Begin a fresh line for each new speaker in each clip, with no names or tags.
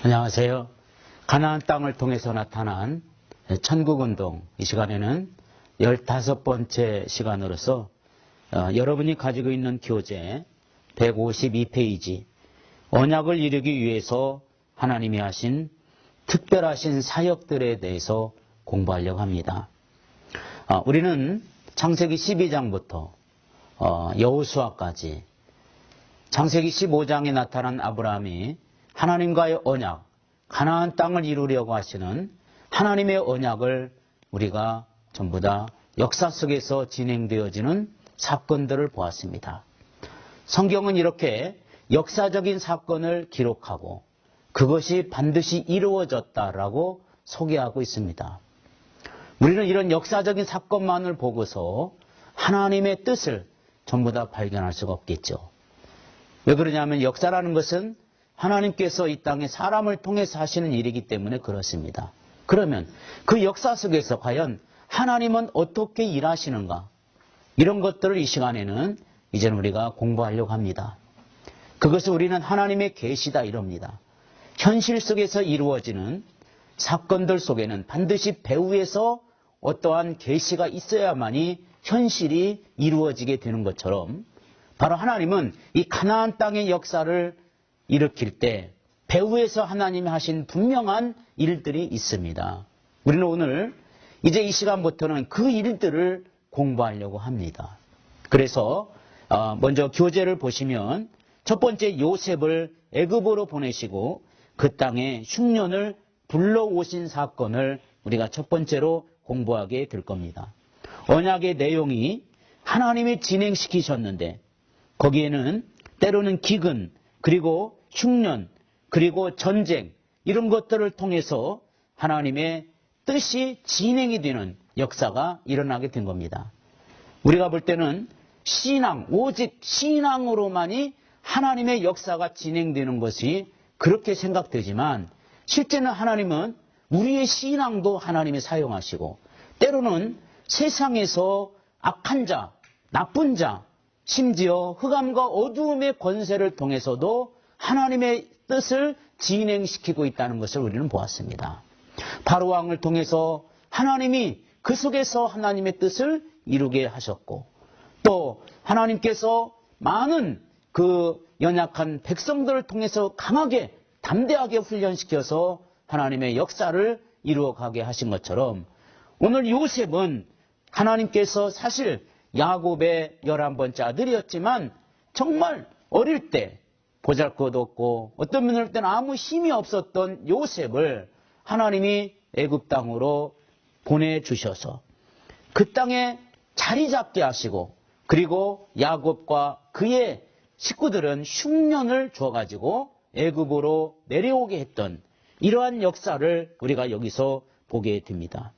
안녕하세요. 가나안 땅을 통해서 나타난 천국운동, 이 시간에는 15번째 시간으로서 여러분이 가지고 있는 교재 152페이지 언약을 이루기 위해서 하나님이 하신 특별하신 사역들에 대해서 공부하려고 합니다. 우리는 창세기 12장부터 여호수아까지 창세기 15장에 나타난 아브라함이 하나님과의 언약, 가나안 땅을 이루려고 하시는 하나님의 언약을 우리가 전부 다 역사 속에서 진행되어지는 사건들을 보았습니다. 성경은 이렇게 역사적인 사건을 기록하고 그것이 반드시 이루어졌다라고 소개하고 있습니다. 우리는 이런 역사적인 사건만을 보고서 하나님의 뜻을 전부 다 발견할 수가 없겠죠. 왜 그러냐면 역사라는 것은 하나님께서 이 땅에 사람을 통해서 하시는 일이기 때문에 그렇습니다. 그러면 그 역사 속에서 과연 하나님은 어떻게 일하시는가? 이런 것들을 이 시간에는 이제는 우리가 공부하려고 합니다. 그것을 우리는 하나님의 계시다 이럽니다. 현실 속에서 이루어지는 사건들 속에는 반드시 배후에서 어떠한 계시가 있어야만이 현실이 이루어지게 되는 것처럼 바로 하나님은 이 가나안 땅의 역사를 일으킬 때 배후에서 하나님이 하신 분명한 일들이 있습니다. 우리는 오늘 이제 이 시간부터는 그 일들을 공부하려고 합니다. 그래서 먼저 교재를 보시면 첫 번째 요셉을 애굽으로 보내시고 그 땅에 흉년을 불러오신 사건을 우리가 첫 번째로 공부하게 될 겁니다. 언약의 내용이 하나님이 진행시키셨는데 거기에는 때로는 기근, 그리고 흉년, 그리고 전쟁 이런 것들을 통해서 하나님의 뜻이 진행이 되는 역사가 일어나게 된 겁니다. 우리가 볼 때는 신앙, 오직 신앙으로만이 하나님의 역사가 진행되는 것이 그렇게 생각되지만 실제는 하나님은 우리의 신앙도 하나님이 사용하시고 때로는 세상에서 악한 자, 나쁜 자, 심지어 흑암과 어두움의 권세를 통해서도 하나님의 뜻을 진행시키고 있다는 것을 우리는 보았습니다. 바로왕을 통해서 하나님이 그 속에서 하나님의 뜻을 이루게 하셨고 또 하나님께서 많은 그 연약한 백성들을 통해서 강하게 담대하게 훈련시켜서 하나님의 역사를 이루어가게 하신 것처럼 오늘 요셉은 하나님께서 사실 야곱의 11번째 아들이었지만 정말 어릴 때 보잘것 없고 어떤 면을 때는 아무 힘이 없었던 요셉을 하나님이 애굽 땅으로 보내주셔서 그 땅에 자리 잡게 하시고 그리고 야곱과 그의 식구들은 흉년을 줘가지고 애굽으로 내려오게 했던 이러한 역사를 우리가 여기서 보게 됩니다.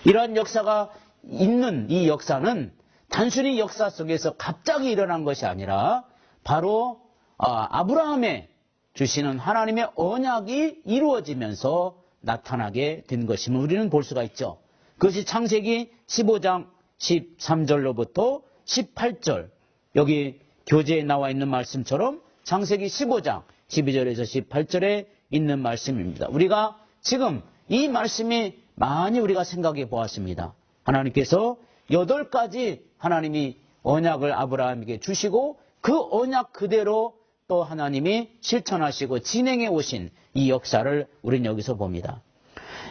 이러한 역사가 있는 이 역사는 단순히 역사 속에서 갑자기 일어난 것이 아니라 바로 아브라함에 주시는 하나님의 언약이 이루어지면서 나타나게 된 것임을 우리는 볼 수가 있죠. 그것이 창세기 15장 13절로부터 18절 여기 교재에 나와 있는 말씀처럼 창세기 15장 12절에서 18절에 있는 말씀입니다. 우리가 지금 이 말씀이 많이 우리가 생각해 보았습니다. 하나님께서 8가지 하나님이 언약을 아브라함에게 주시고 그 언약 그대로 또 하나님이 실천하시고 진행해 오신 이 역사를 우리는 여기서 봅니다.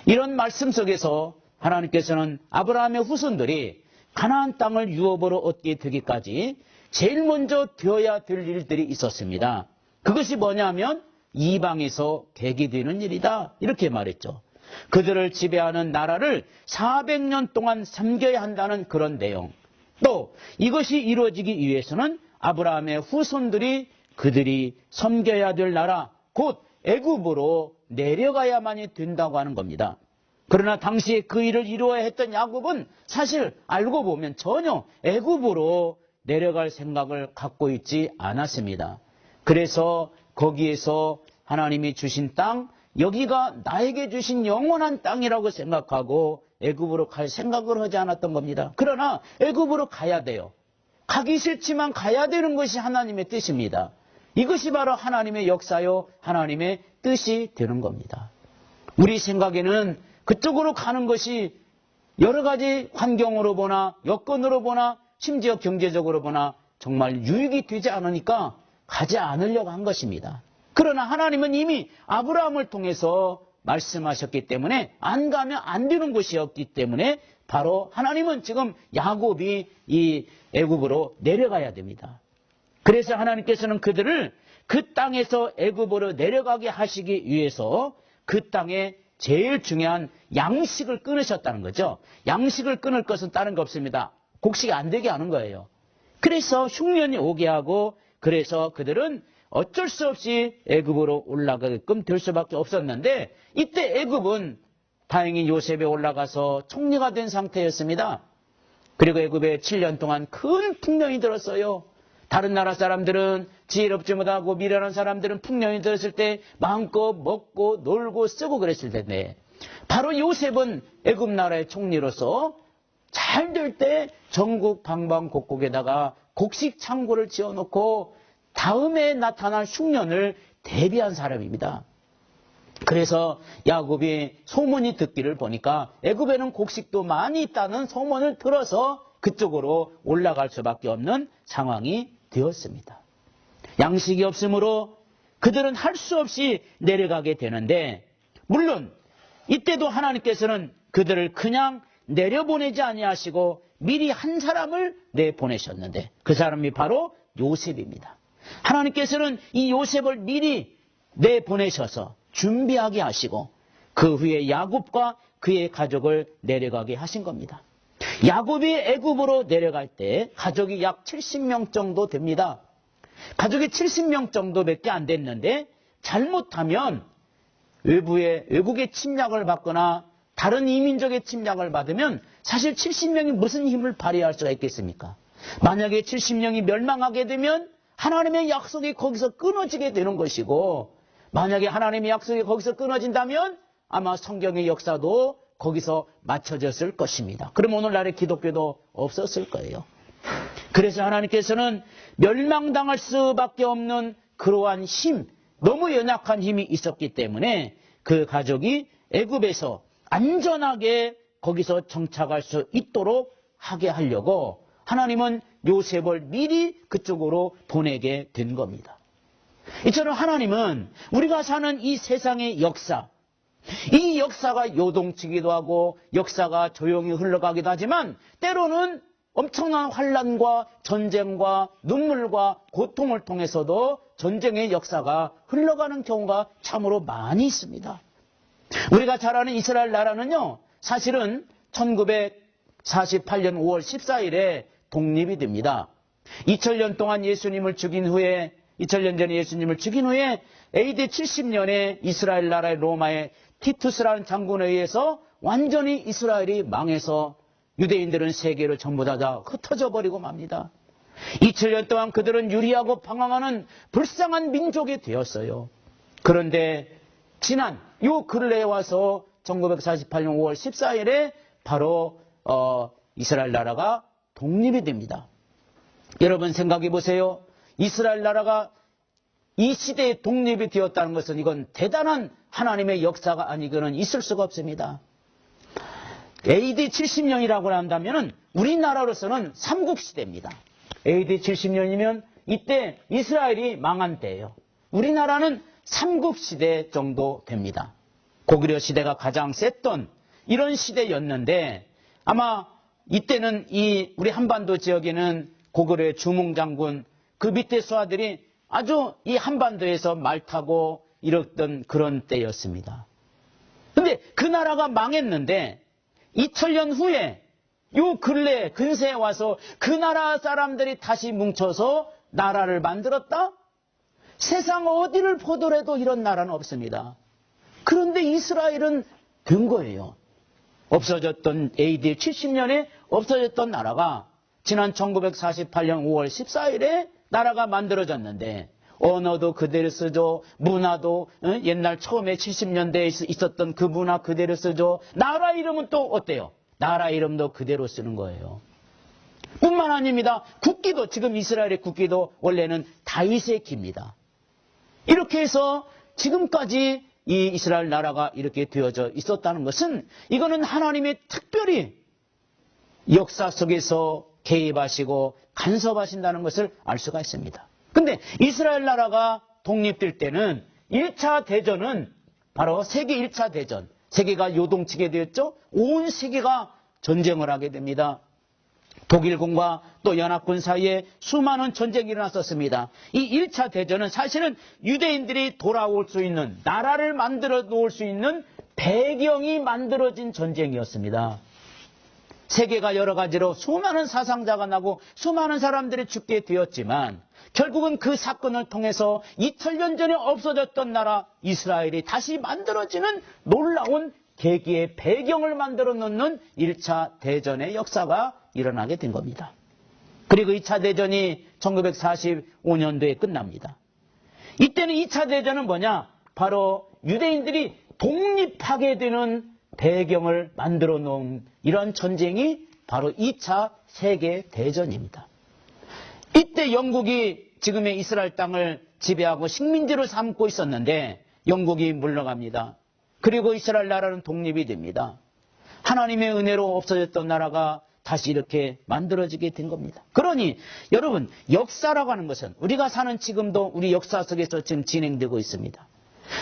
이런 말씀 속에서 하나님께서는 아브라함의 후손들이 가나안 땅을 유업으로 얻게 되기까지 제일 먼저 되어야 될 일들이 있었습니다. 그것이 뭐냐면 이방에서 계기되는 일이다 이렇게 말했죠. 그들을 지배하는 나라를 400년 동안 섬겨야 한다는 그런 내용. 또 이것이 이루어지기 위해서는 아브라함의 후손들이 그들이 섬겨야 될 나라 곧 애굽으로 내려가야만이 된다고 하는 겁니다. 그러나 당시에 그 일을 이루어야 했던 야곱은 사실 알고 보면 전혀 애굽으로 내려갈 생각을 갖고 있지 않았습니다. 그래서 거기에서 하나님이 주신 땅 여기가 나에게 주신 영원한 땅이라고 생각하고 애굽으로 갈 생각을 하지 않았던 겁니다. 그러나 애굽으로 가야 돼요. 가기 싫지만 가야 되는 것이 하나님의 뜻입니다. 이것이 바로 하나님의 역사요, 하나님의 뜻이 되는 겁니다. 우리 생각에는 그쪽으로 가는 것이 여러 가지 환경으로 보나 여건으로 보나 심지어 경제적으로 보나 정말 유익이 되지 않으니까 가지 않으려고 한 것입니다. 그러나 하나님은 이미 아브라함을 통해서 말씀하셨기 때문에 안 가면 안 되는 곳이었기 때문에 바로 하나님은 지금 야곱이 이 애굽으로 내려가야 됩니다. 그래서 하나님께서는 그들을 그 땅에서 애굽으로 내려가게 하시기 위해서 그 땅에 제일 중요한 양식을 끊으셨다는 거죠. 양식을 끊을 것은 다른 거 없습니다. 곡식이 안 되게 하는 거예요. 그래서 흉년이 오게 하고 그래서 그들은 어쩔 수 없이 애굽으로 올라가게끔 될 수밖에 없었는데 이때 애굽은 다행히 요셉에 올라가서 총리가 된 상태였습니다. 그리고 애굽에 7년 동안 큰 풍년이 들었어요. 다른 나라 사람들은 지혜롭지 못하고 미련한 사람들은 풍년이 들었을 때 마음껏 먹고 놀고 쓰고 그랬을 텐데 바로 요셉은 애굽 나라의 총리로서 잘 될 때 전국 방방곡곡에다가 곡식 창고를 지어놓고 다음에 나타날 흉년을 대비한 사람입니다. 그래서 야곱이 소문이 듣기를 보니까 애굽에는 곡식도 많이 있다는 소문을 들어서 그쪽으로 올라갈 수밖에 없는 상황이 되었습니다. 양식이 없으므로 그들은 할 수 없이 내려가게 되는데 물론 이때도 하나님께서는 그들을 그냥 내려보내지 아니하시고 미리 한 사람을 내보내셨는데 그 사람이 바로 요셉입니다. 하나님께서는 이 요셉을 미리 내보내셔서 준비하게 하시고 그 후에 야곱과 그의 가족을 내려가게 하신 겁니다. 야곱이 애굽으로 내려갈 때 가족이 약 70명 정도 됩니다. 가족이 70명 정도밖에 안 됐는데 잘못하면 외국의 침략을 받거나 다른 이민족의 침략을 받으면 사실 70명이 무슨 힘을 발휘할 수가 있겠습니까? 만약에 70명이 멸망하게 되면 하나님의 약속이 거기서 끊어지게 되는 것이고 만약에 하나님의 약속이 거기서 끊어진다면 아마 성경의 역사도 거기서 맞춰졌을 것입니다. 그럼 오늘날의 기독교도 없었을 거예요. 그래서 하나님께서는 멸망당할 수밖에 없는 그러한 힘, 너무 연약한 힘이 있었기 때문에 그 가족이 애굽에서 안전하게 거기서 정착할 수 있도록 하게 하려고 하나님은 요셉을 미리 그쪽으로 보내게 된 겁니다. 이처럼 하나님은 우리가 사는 이 세상의 역사, 이 역사가 요동치기도 하고 역사가 조용히 흘러가기도 하지만 때로는 엄청난 환난과 전쟁과 눈물과 고통을 통해서도 전쟁의 역사가 흘러가는 경우가 참으로 많이 있습니다. 우리가 잘 아는 이스라엘 나라는요, 사실은 1948년 5월 14일에 독립이 됩니다. 2000년 동안 예수님을 죽인 후에 2000년 전에 예수님을 죽인 후에 AD 70년에 이스라엘 나라의 로마의 티투스라는 장군에 의해서 완전히 이스라엘이 망해서 유대인들은 세계를 전부 다 흩어져 버리고 맙니다. 2000년 동안 그들은 유리하고 방황하는 불쌍한 민족이 되었어요. 그런데 지난 요 근래에 와서 1948년 5월 14일에 바로 이스라엘 나라가 독립이 됩니다. 여러분 생각해 보세요. 이스라엘 나라가 이 시대에 독립이 되었다는 것은 이건 대단한 하나님의 역사가 아니고는 있을 수가 없습니다. AD 70년이라고 한다면 우리나라로서는 삼국시대입니다. AD 70년이면 이때 이스라엘이 망한 때예요. 우리나라는 삼국시대 정도 됩니다. 고구려 시대가 가장 셌던 이런 시대였는데 아마 이때는 우리 한반도 지역에는 고구려의 주몽장군 그 밑에 수하들이 아주 이 한반도에서 말 타고 이랬던 그런 때였습니다. 근데 그 나라가 망했는데 2000년 후에 요 근세에 와서 그 나라 사람들이 다시 뭉쳐서 나라를 만들었다? 세상 어디를 보더라도 이런 나라는 없습니다. 그런데 이스라엘은 된 거예요. 없어졌던 AD 70년에 없어졌던 나라가 지난 1948년 5월 14일에 나라가 만들어졌는데 언어도 그대로 쓰죠. 문화도 옛날 처음에 70년대에 있었던 그 문화 그대로 쓰죠. 나라 이름은 또 어때요? 나라 이름도 그대로 쓰는 거예요. 뿐만 아닙니다. 국기도 지금 이스라엘의 국기도 원래는 다윗의 기입니다. 이렇게 해서 지금까지 이 이스라엘 나라가 이렇게 되어져 있었다는 것은 이거는 하나님이 특별히 역사 속에서 개입하시고 간섭하신다는 것을 알 수가 있습니다. 근데 이스라엘 나라가 독립될 때는 1차 대전은 바로 세계 1차 대전, 세계가 요동치게 되었죠. 온 세계가 전쟁을 하게 됩니다. 독일군과 또 연합군 사이에 수많은 전쟁이 일어났었습니다. 이 1차 대전은 사실은 유대인들이 돌아올 수 있는, 나라를 만들어 놓을 수 있는 배경이 만들어진 전쟁이었습니다. 세계가 여러 가지로 수많은 사상자가 나고 수많은 사람들이 죽게 되었지만 결국은 그 사건을 통해서 2000년 전에 없어졌던 나라 이스라엘이 다시 만들어지는 놀라운 계기의 배경을 만들어 놓는 1차 대전의 역사가 일어나게 된 겁니다. 그리고 2차 대전이 1945년도에 끝납니다. 이때는 2차 대전은 뭐냐? 바로 유대인들이 독립하게 되는 배경을 만들어 놓은 이런 전쟁이 바로 2차 세계대전입니다. 이때 영국이 지금의 이스라엘 땅을 지배하고 식민지로 삼고 있었는데 영국이 물러갑니다. 그리고 이스라엘 나라는 독립이 됩니다. 하나님의 은혜로 없어졌던 나라가 다시 이렇게 만들어지게 된 겁니다. 그러니 여러분, 역사라고 하는 것은 우리가 사는 지금도 우리 역사 속에서 지금 진행되고 있습니다.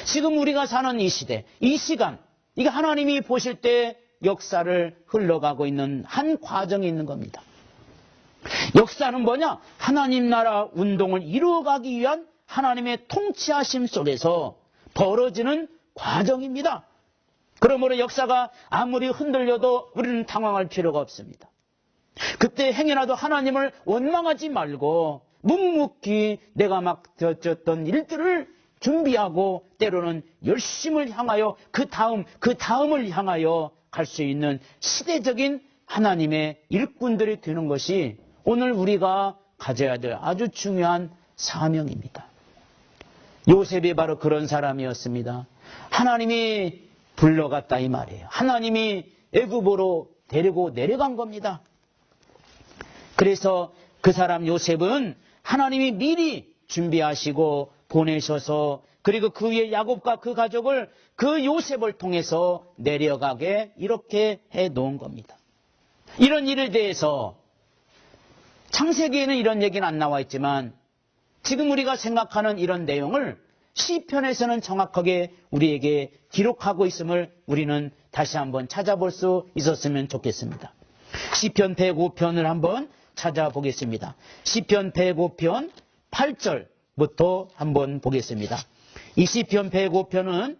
지금 우리가 사는 이 시대, 이 시간, 이게 하나님이 보실 때 역사를 흘러가고 있는 한 과정이 있는 겁니다. 역사는 뭐냐? 하나님 나라 운동을 이루어가기 위한 하나님의 통치하심 속에서 벌어지는 과정입니다. 그러므로 역사가 아무리 흔들려도 우리는 당황할 필요가 없습니다. 그때 행여라도 하나님을 원망하지 말고 묵묵히 내가 맡겨졌던 일들을 준비하고 때로는 열심을 향하여 그 다음을 향하여 갈 수 있는 시대적인 하나님의 일꾼들이 되는 것이 오늘 우리가 가져야 될 아주 중요한 사명입니다. 요셉이 바로 그런 사람이었습니다. 하나님이 불러갔다 이 말이에요. 하나님이 애굽으로 데리고 내려간 겁니다. 그래서 그 사람 요셉은 하나님이 미리 준비하시고 보내셔서 그리고 그 위에 야곱과 그 가족을 그 요셉을 통해서 내려가게 이렇게 해 놓은 겁니다. 이런 일에 대해서 창세기에는 이런 얘기는 안 나와 있지만 지금 우리가 생각하는 이런 내용을 시편에서는 정확하게 우리에게 기록하고 있음을 우리는 다시 한번 찾아볼 수 있었으면 좋겠습니다. 시편 105편을 한번 찾아보겠습니다. 시편 105편 8절부터 한번 보겠습니다. 이 시편 105편은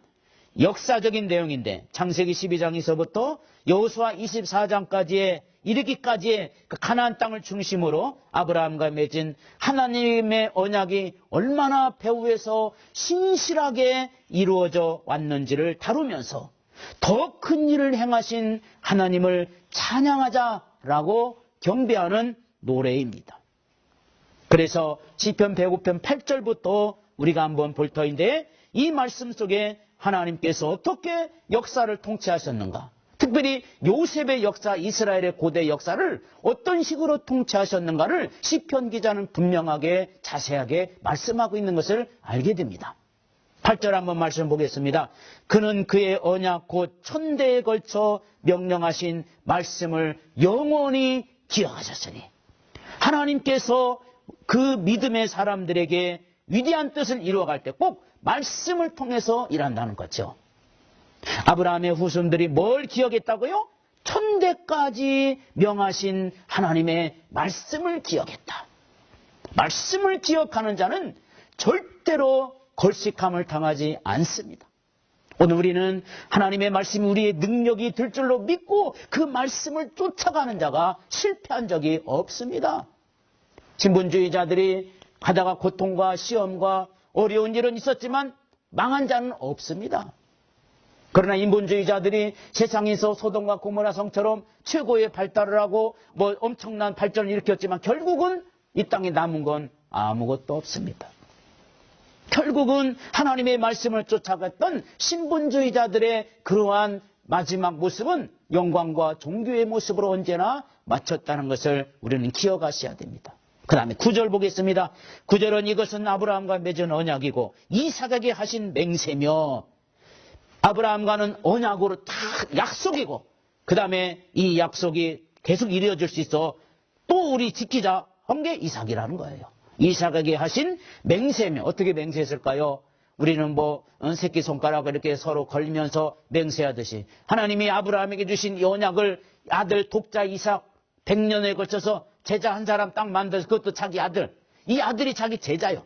역사적인 내용인데 창세기 12장에서부터 여호수아 24장까지의 이르기까지의 그 가나안 땅을 중심으로 아브라함과 맺은 하나님의 언약이 얼마나 배후에서 신실하게 이루어져 왔는지를 다루면서 더 큰 일을 행하신 하나님을 찬양하자라고 경배하는 노래입니다. 그래서 시편 105편 8절부터 우리가 한번 볼 터인데 이 말씀 속에 하나님께서 어떻게 역사를 통치하셨는가, 특별히 요셉의 역사, 이스라엘의 고대 역사를 어떤 식으로 통치하셨는가를 시편 기자는 분명하게 자세하게 말씀하고 있는 것을 알게 됩니다. 8절 한번 말씀 보겠습니다. 그는 그의 언약 곧 천대에 걸쳐 명령하신 말씀을 영원히 기억하셨으니, 하나님께서 그 믿음의 사람들에게 위대한 뜻을 이루어갈 때 꼭 말씀을 통해서 일한다는 거죠. 아브라함의 후손들이 뭘 기억했다고요? 천대까지 명하신 하나님의 말씀을 기억했다. 말씀을 기억하는 자는 절대로 걸식함을 당하지 않습니다. 오늘 우리는 하나님의 말씀이 우리의 능력이 될 줄로 믿고 그 말씀을 쫓아가는 자가 실패한 적이 없습니다. 신분주의자들이 가다가 고통과 시험과 어려운 일은 있었지만 망한 자는 없습니다. 그러나 인본주의자들이 세상에서 소돔과 고모라 성처럼 최고의 발달을 하고 엄청난 발전을 일으켰지만 결국은 이 땅에 남은 건 아무것도 없습니다. 결국은 하나님의 말씀을 쫓아갔던 신분주의자들의 그러한 마지막 모습은 영광과 종교의 모습으로 언제나 맞췄다는 것을 우리는 기억하셔야 됩니다. 그 다음에 9절 보겠습니다. 9절은 이것은 아브라함과 맺은 언약이고 이삭에게 하신 맹세며 아브라함과는 언약으로 다 약속이고 그 다음에 이 약속이 계속 이루어질 수 있어 또 우리 지키자 한 게 이삭이라는 거예요. 이삭에게 하신 맹세며 어떻게 맹세했을까요? 우리는 새끼손가락을 이렇게 서로 걸면서 맹세하듯이 하나님이 아브라함에게 주신 이 언약을 아들 독자 이삭 100년에 걸쳐서 제자 한 사람 딱 만들어서 그것도 자기 아들. 이 아들이 자기 제자요.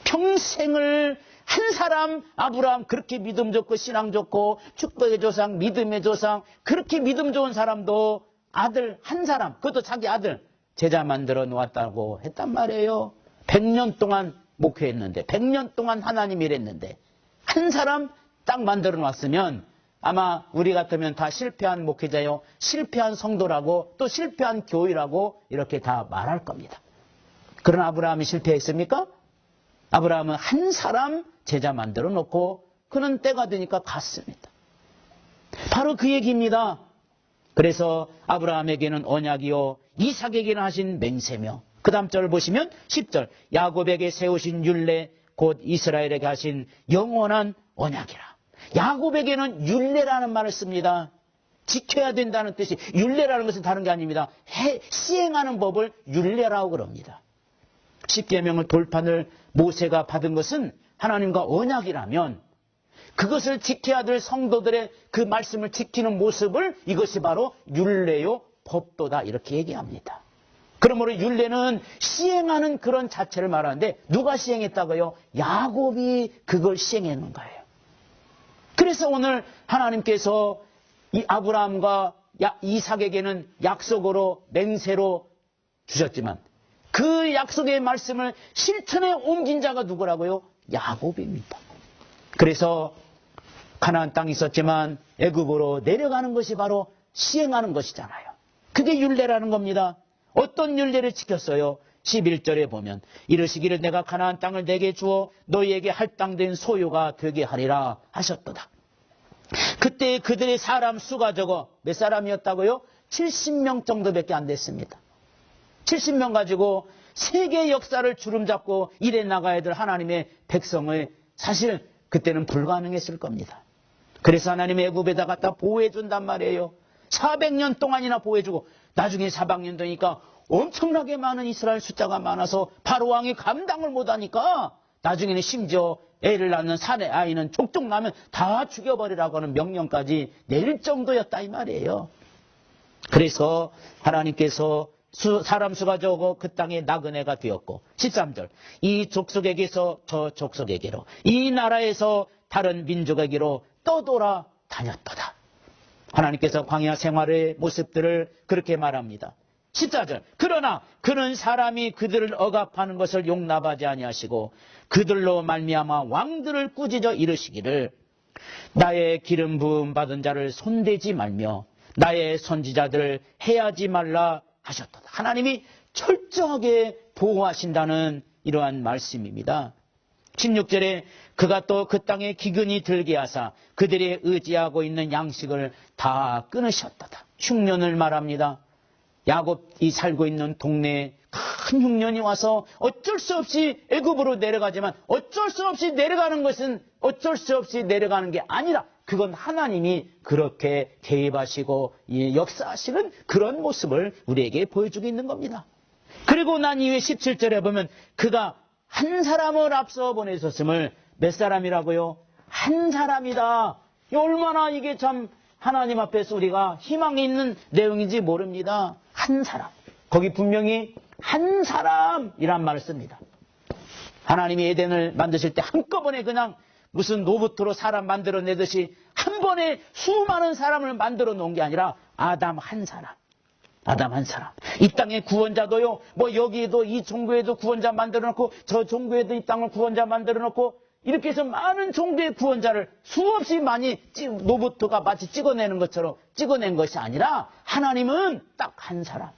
평생을 한 사람 아브라함 그렇게 믿음 좋고 신앙 좋고 축복의 조상 믿음의 조상 그렇게 믿음 좋은 사람도 아들 한 사람 그것도 자기 아들 제자 만들어 놓았다고 했단 말이에요. 100년 동안 목회했는데 100년 동안 하나님 일했는데 한 사람 딱 만들어 놨으면 아마 우리 같으면 다 실패한 목회자요. 실패한 성도라고 또 실패한 교회라고 이렇게 다 말할 겁니다. 그러나 아브라함이 실패했습니까? 아브라함은 한 사람 제자 만들어 놓고 그는 때가 되니까 갔습니다. 바로 그 얘기입니다. 그래서 아브라함에게는 언약이요 이삭에게는 하신 맹세며 그 다음 절을 보시면 10절 야곱에게 세우신 율례 곧 이스라엘에게 하신 영원한 언약이라. 야곱에게는 율례라는 말을 씁니다. 지켜야 된다는 뜻이 율례라는 것은 다른 게 아닙니다. 시행하는 법을 율례라고 그럽니다. 십계명을 돌판을 모세가 받은 것은 하나님과 언약이라면 그것을 지켜야 될 성도들의 그 말씀을 지키는 모습을 이것이 바로 율례요 법도다 이렇게 얘기합니다. 그러므로 율례는 시행하는 그런 자체를 말하는데 누가 시행했다고요? 야곱이 그걸 시행하는 거예요. 그래서 오늘 하나님께서 이 아브라함과 이삭에게는 약속으로 맹세로 주셨지만 그 약속의 말씀을 실천에 옮긴 자가 누구라고요? 야곱입니다. 그래서 가나안 땅이 있었지만 애굽으로 내려가는 것이 바로 시행하는 것이잖아요. 그게 율례라는 겁니다. 어떤 율례를 지켰어요? 11절에 보면 이르시기를 내가 가나안 땅을 내게 주어 너희에게 할당된 소유가 되게 하리라 하셨도다. 그때 그들의 사람 수가 적어 몇 사람이었다고요? 70명 정도밖에 안 됐습니다. 70명 가지고 세계 역사를 주름잡고 일해 나가야 될 하나님의 백성을 사실 그때는 불가능했을 겁니다. 그래서 하나님의 애굽에다 갖다 보호해 준단 말이에요. 400년 동안이나 보호해주고 나중에 400년 되니까 엄청나게 많은 이스라엘 숫자가 많아서 바로왕이 감당을 못하니까 나중에는 심지어 애를 낳는 사내 아이는 족족 나면 다 죽여버리라고 하는 명령까지 내릴 정도였다 이 말이에요. 그래서 하나님께서 사람 수가 적어 그 땅에 나그네가 되었고 13절 이 족속에게서 저 족속에게로 이 나라에서 다른 민족에게로 떠돌아 다녔도다. 하나님께서 광야 생활의 모습들을 그렇게 말합니다. 14절 그러나 그는 사람이 그들을 억압하는 것을 용납하지 아니하시고 그들로 말미암아 왕들을 꾸짖어 이르시기를 나의 기름 부음 받은 자를 손대지 말며 나의 선지자들을 해하지 말라 하셨다. 하나님이 철저하게 보호하신다는 이러한 말씀입니다. 16절에 그가 또 그 땅에 기근이 들게 하사 그들이 의지하고 있는 양식을 다 끊으셨다. 흉년을 말합니다. 야곱이 살고 있는 동네에 큰 흉년이 와서 어쩔 수 없이 애굽으로 내려가지만 어쩔 수 없이 내려가는 것은 어쩔 수 없이 내려가는 게 아니라 그건 하나님이 그렇게 개입하시고 역사하시는 그런 모습을 우리에게 보여주고 있는 겁니다. 그리고 난 이후에 17절에 보면 그가 한 사람을 앞서 보내셨음을 몇 사람이라고요? 한 사람이다. 얼마나 이게 참 하나님 앞에서 우리가 희망이 있는 내용인지 모릅니다. 한 사람. 거기 분명히 한 사람이란 말을 씁니다. 하나님이 에덴을 만드실 때 한꺼번에 그냥 무슨 로봇으로 사람 만들어내듯이 한 번에 수많은 사람을 만들어 놓은 게 아니라 아담 한 사람. 아담 한 사람. 이 땅의 구원자도요. 여기에도 이 종교에도 구원자 만들어 놓고 저 종교에도 이 땅을 구원자 만들어 놓고 이렇게 해서 많은 종교의 구원자를 수없이 많이 로봇가 마치 찍어내는 것처럼 찍어낸 것이 아니라 하나님은 딱 한 사람.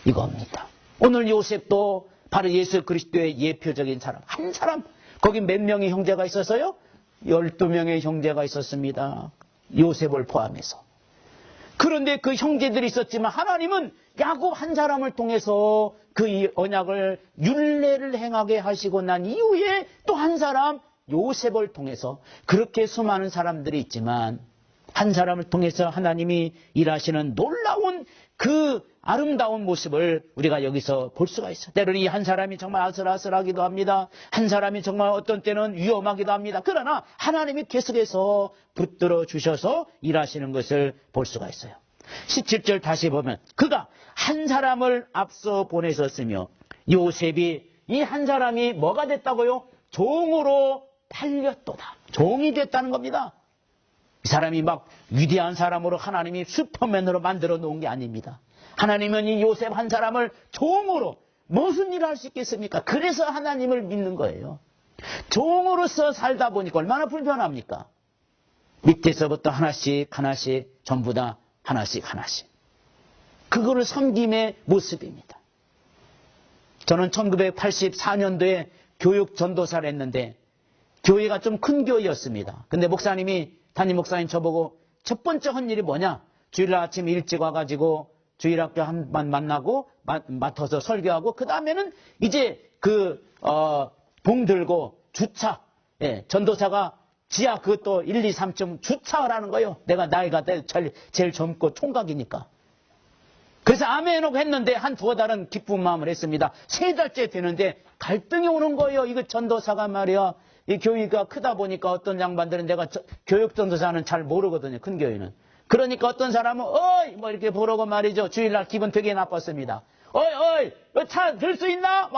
이겁니다. 오늘 요셉도 바로 예수 그리스도의 예표적인 사람. 한 사람. 거기 몇 명의 형제가 있었어요? 12명의 형제가 있었습니다. 요셉을 포함해서. 그런데 그 형제들이 있었지만 하나님은 야곱 한 사람을 통해서 그 언약을 율례를 행하게 하시고 난 이후에 또 한 사람 요셉을 통해서 그렇게 수많은 사람들이 있지만 한 사람을 통해서 하나님이 일하시는 놀라운 그 아름다운 모습을 우리가 여기서 볼 수가 있어요. 때로는 이 한 사람이 정말 아슬아슬하기도 합니다. 한 사람이 정말 어떤 때는 위험하기도 합니다. 그러나 하나님이 계속해서 붙들어 주셔서 일하시는 것을 볼 수가 있어요. 17절 다시 보면 그가 한 사람을 앞서 보내셨으며 요셉이 이 한 사람이 뭐가 됐다고요? 종으로 팔렸도다. 종이 됐다는 겁니다. 이 사람이 막 위대한 사람으로 하나님이 슈퍼맨으로 만들어 놓은 게 아닙니다. 하나님은 이 요셉 한 사람을 종으로 무슨 일을 할 수 있겠습니까? 그래서 하나님을 믿는 거예요. 종으로서 살다 보니까 얼마나 불편합니까? 밑에서부터 하나씩 전부 다 하나씩. 그거를 섬김의 모습입니다. 저는 1984년도에 교육 전도사를 했는데 교회가 좀 큰 교회였습니다. 근데 담임 목사님 저보고 첫 번째 한 일이 뭐냐? 주일날 아침 일찍 와가지고 주일학교 한 번 만나고 맡아서 설교하고 그 다음에는 이제 봉 들고 주차, 전도사가 지하 그것도 1, 2, 3층 주차하라는 거예요. 내가 나이가 제일 젊고 총각이니까. 그래서 아멘하고 했는데 한 두어 달은 기쁜 마음을 했습니다. 3달째 되는데 갈등이 오는 거예요. 이거 전도사가 말이야. 이 교회가 크다 보니까 어떤 양반들은 내가 교육 전도사는 잘 모르거든요. 큰 교회는. 그러니까 어떤 사람은 어이 뭐 이렇게 부르고 말이죠. 주일날 기분 되게 나빴습니다. 어이 차 들 수 있나?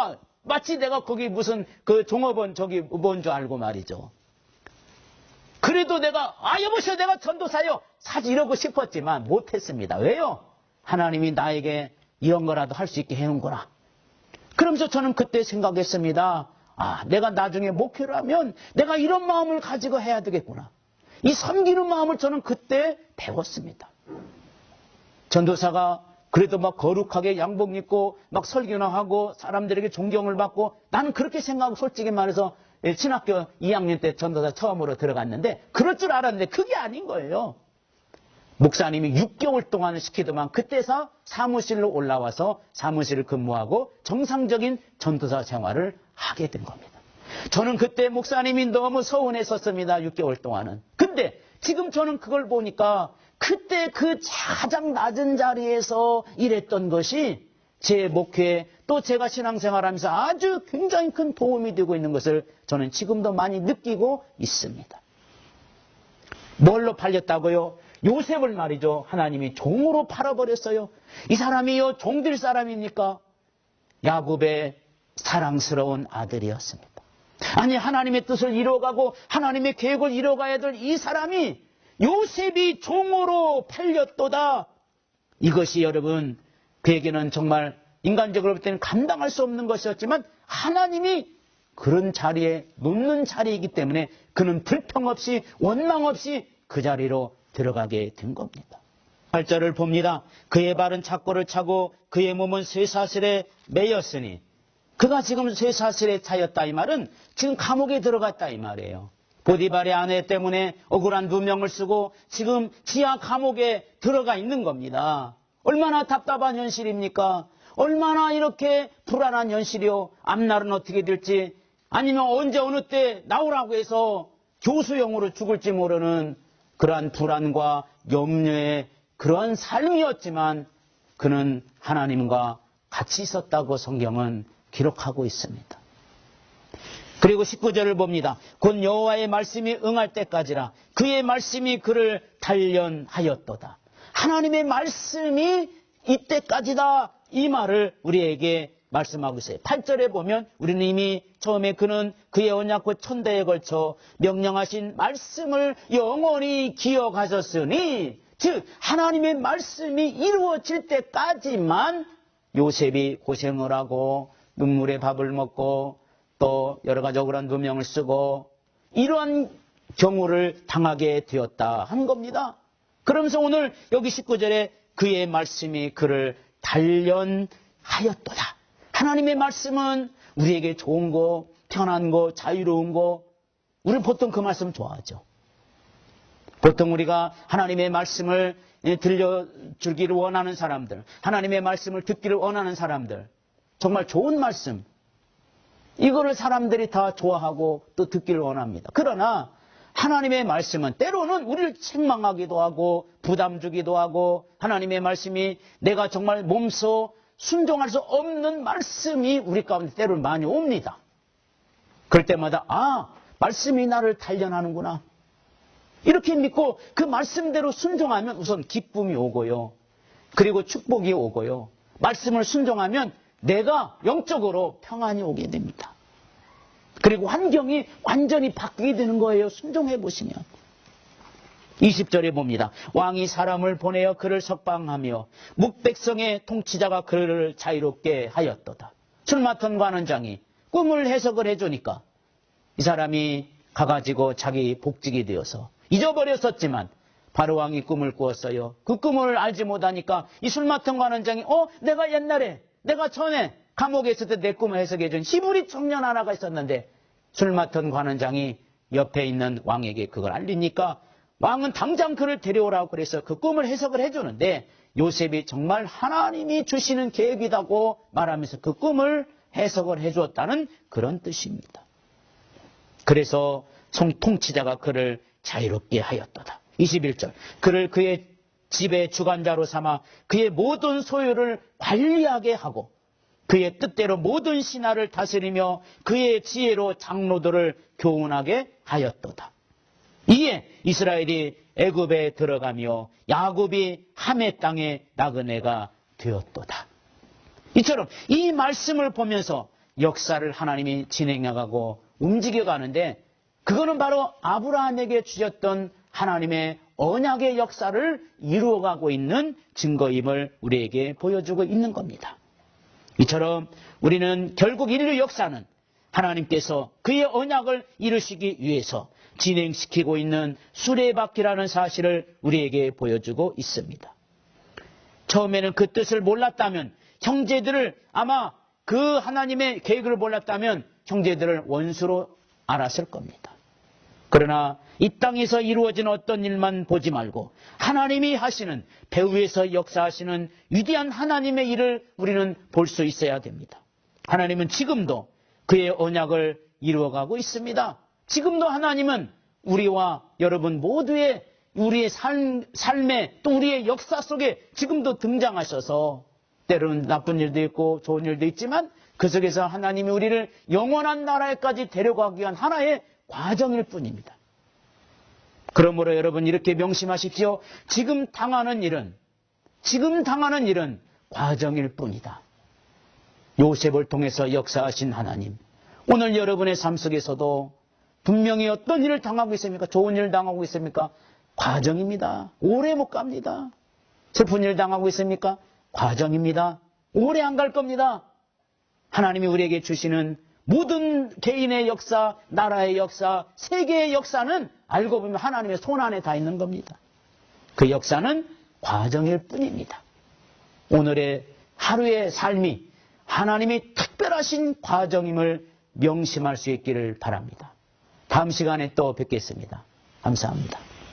마치 내가 거기 무슨 그 종업원 저기 뭔 줄 알고 말이죠. 그래도 내가 여보세요 내가 전도사요. 사실 이러고 싶었지만 못했습니다. 왜요? 하나님이 나에게 이런 거라도 할 수 있게 해놓은구나. 그러면서 저는 그때 생각했습니다. 내가 나중에 목회를 하면 내가 이런 마음을 가지고 해야 되겠구나. 이 섬기는 마음을 저는 그때 배웠습니다. 전도사가 그래도 막 거룩하게 양복 입고 막 설교나 하고 사람들에게 존경을 받고 나는 그렇게 생각하고 솔직히 말해서 신학교 2학년 때 전도사 처음으로 들어갔는데 그럴 줄 알았는데 그게 아닌 거예요. 목사님이 6개월 동안 시키더만 그때서 사무실로 올라와서 사무실을 근무하고 정상적인 전도사 생활을 하게 된 겁니다. 저는 그때 목사님이 너무 서운했었습니다. 6개월 동안은. 근데 지금 저는 그걸 보니까 그때 그 가장 낮은 자리에서 일했던 것이 제 목회에 또 제가 신앙생활하면서 아주 굉장히 큰 도움이 되고 있는 것을 저는 지금도 많이 느끼고 있습니다. 뭘로 팔렸다고요? 요셉을 말이죠. 하나님이 종으로 팔아버렸어요. 이 사람이요 종될 사람입니까? 야곱의 사랑스러운 아들이었습니다. 아니 하나님의 뜻을 이뤄가고 하나님의 계획을 이뤄가야 될 이 사람이 요셉이 종으로 팔렸도다. 이것이 여러분 그에게는 정말 인간적으로 볼 때는 감당할 수 없는 것이었지만 하나님이 그런 자리에 놓는 자리이기 때문에 그는 불평 없이 원망 없이 그 자리로 들어가게 된 겁니다. 8절을 봅니다. 그의 발은 착고를 차고 그의 몸은 쇠사슬에 매였으니 그가 지금 쇠사슬에 차였다 이 말은 지금 감옥에 들어갔다 이 말이에요. 보디발의 아내 때문에 억울한 누명을 쓰고 지금 지하 감옥에 들어가 있는 겁니다. 얼마나 답답한 현실입니까? 얼마나 이렇게 불안한 현실이요. 앞날은 어떻게 될지 아니면 언제 어느 때 나오라고 해서 교수형으로 죽을지 모르는 그러한 불안과 염려의 그러한 삶이었지만 그는 하나님과 같이 있었다고 성경은 기록하고 있습니다. 그리고 19절을 봅니다. 곧 여호와의 말씀이 응할 때까지라 그의 말씀이 그를 단련하였도다. 하나님의 말씀이 이때까지다 이 말을 우리에게 말씀하고 있어요. 8절에 보면 우리는 이미 처음에 그는 그의 언약과 천대에 걸쳐 명령하신 말씀을 영원히 기억하셨으니 즉 하나님의 말씀이 이루어질 때까지만 요셉이 고생을 하고 눈물의 밥을 먹고 또 여러 가지 억울한 누명을 쓰고 이러한 경우를 당하게 되었다 하는 겁니다. 그러면서 오늘 여기 19절에 그의 말씀이 그를 단련하였도다. 하나님의 말씀은 우리에게 좋은 거, 편한 거, 자유로운 거 우리는 보통 그 말씀 좋아하죠. 보통 우리가 하나님의 말씀을 들려주기를 원하는 사람들, 하나님의 말씀을 듣기를 원하는 사람들, 정말 좋은 말씀, 이거를 사람들이 다 좋아하고 또 듣기를 원합니다. 그러나 하나님의 말씀은 때로는 우리를 책망하기도 하고 부담 주기도 하고, 하나님의 말씀이 내가 정말 몸소 순종할 수 없는 말씀이 우리 가운데 때로는 많이 옵니다. 그럴 때마다 말씀이 나를 단련하는구나, 이렇게 믿고 그 말씀대로 순종하면 우선 기쁨이 오고요, 그리고 축복이 오고요, 말씀을 순종하면 내가 영적으로 평안이 오게 됩니다. 그리고 환경이 완전히 바뀌게 되는 거예요. 순종해 보시면. 20절에 봅니다. 왕이 사람을 보내어 그를 석방하며 묵백성의 통치자가 그를 자유롭게 하였도다. 술 맡은 관원장이 꿈을 해석을 해주니까 이 사람이 가가지고 자기 복직이 되어서 잊어버렸었지만 바로왕이 꿈을 꾸었어요. 그 꿈을 알지 못하니까 이 술 맡은 관원장이 내가 옛날에, 내가 전에 감옥에 있을 때 내 꿈을 해석해 준 히브리 청년 하나가 있었는데, 술 맡은 관원장이 옆에 있는 왕에게 그걸 알리니까 왕은 당장 그를 데려오라고 그래서 그 꿈을 해석을 해주는데, 요셉이 정말 하나님이 주시는 계획이라고 말하면서 그 꿈을 해석을 해주었다는 그런 뜻입니다. 그래서 통치자가 그를 자유롭게 하였도다. 21절. 그를 그의 집의 주관자로 삼아 그의 모든 소유를 관리하게 하고 그의 뜻대로 모든 신하를 다스리며 그의 지혜로 장로들을 교훈하게 하였도다. 이에 이스라엘이 애굽에 들어가며 야곱이 함의 땅에 나그네가 되었도다. 이처럼 이 말씀을 보면서 역사를 하나님이 진행해가고 움직여가는데, 그거는 바로 아브라함에게 주셨던 하나님의 언약의 역사를 이루어가고 있는 증거임을 우리에게 보여주고 있는 겁니다. 이처럼 우리는 결국 인류 역사는 하나님께서 그의 언약을 이루시기 위해서 진행시키고 있는 수레바퀴라는 사실을 우리에게 보여주고 있습니다. 처음에는 그 뜻을 몰랐다면, 형제들을 아마 그 하나님의 계획을 몰랐다면 형제들을 원수로 알았을 겁니다. 그러나 이 땅에서 이루어진 어떤 일만 보지 말고 하나님이 하시는, 배후에서 역사하시는 위대한 하나님의 일을 우리는 볼 수 있어야 됩니다. 하나님은 지금도 그의 언약을 이루어가고 있습니다. 지금도 하나님은 우리와 여러분 모두의 우리의 삶에 또 우리의 역사 속에 지금도 등장하셔서, 때로는 나쁜 일도 있고 좋은 일도 있지만 그 속에서 하나님이 우리를 영원한 나라에까지 데려가기 위한 하나의 과정일 뿐입니다. 그러므로 여러분 이렇게 명심하십시오. 지금 당하는 일은 과정일 뿐이다. 요셉을 통해서 역사하신 하나님, 오늘 여러분의 삶 속에서도 분명히 어떤 일을 당하고 있습니까? 좋은 일을 당하고 있습니까? 과정입니다. 오래 못 갑니다. 슬픈 일 당하고 있습니까? 과정입니다. 오래 안 갈 겁니다. 하나님이 우리에게 주시는 모든 개인의 역사, 나라의 역사, 세계의 역사는 알고 보면 하나님의 손 안에 다 있는 겁니다. 그 역사는 과정일 뿐입니다. 오늘의 하루의 삶이 하나님이 특별하신 과정임을 명심할 수 있기를 바랍니다. 다음 시간에 또 뵙겠습니다. 감사합니다.